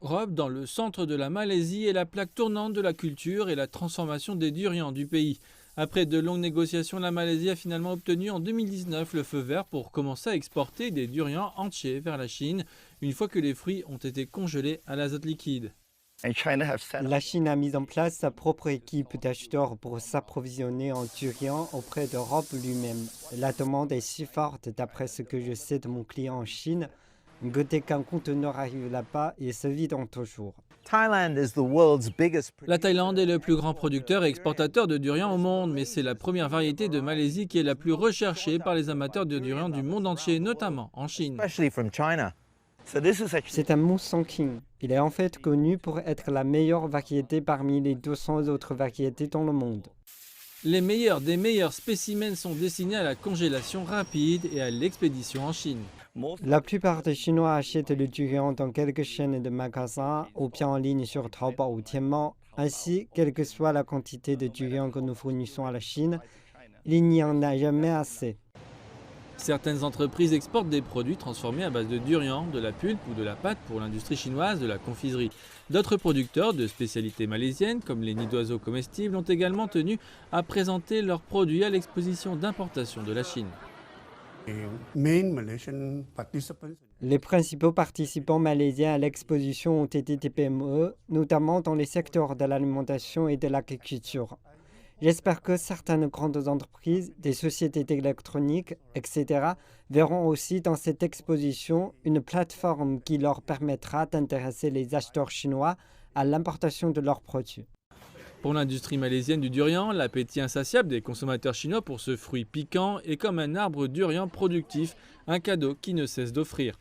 Rob, dans le centre de la Malaisie, est la plaque tournante de la culture et la transformation des durians du pays. Après de longues négociations, la Malaisie a finalement obtenu en 2019 le feu vert pour commencer à exporter des durians entiers vers la Chine, une fois que les fruits ont été congelés à l'azote liquide. La Chine a mis en place sa propre équipe d'acheteurs pour s'approvisionner en durian auprès d'Europe lui-même. La demande est si forte, d'après ce que je sais de mon client en Chine, que dès qu'un conteneur arrive là-bas, il se vide en 2 jours. La Thaïlande est le plus grand producteur et exportateur de durian au monde, mais c'est la première variété de Malaisie qui est la plus recherchée par les amateurs de durian du monde entier, notamment en Chine. C'est un Musang King. Il est en fait connu pour être la meilleure variété parmi les 200 autres variétés dans le monde. Les meilleurs des meilleurs spécimens sont destinés à la congélation rapide et à l'expédition en Chine. La plupart des Chinois achètent le durian dans quelques chaînes de magasins ou bien en ligne sur Taobao ou Tmall. Ainsi, quelle que soit la quantité de durian que nous fournissons à la Chine, il n'y en a jamais assez. Certaines entreprises exportent des produits transformés à base de durian, de la pulpe ou de la pâte pour l'industrie chinoise de la confiserie. D'autres producteurs de spécialités malaisiennes, comme les nids d'oiseaux comestibles, ont également tenu à présenter leurs produits à l'exposition d'importation de la Chine. Les principaux participants malaisiens à l'exposition ont été des PME, notamment dans les secteurs de l'alimentation et de l'agriculture. J'espère que certaines grandes entreprises, des sociétés d'électronique, etc., verront aussi dans cette exposition une plateforme qui leur permettra d'intéresser les acheteurs chinois à l'importation de leurs produits. Pour l'industrie malaisienne du durian, l'appétit insatiable des consommateurs chinois pour ce fruit piquant est comme un arbre durian productif, un cadeau qui ne cesse d'offrir.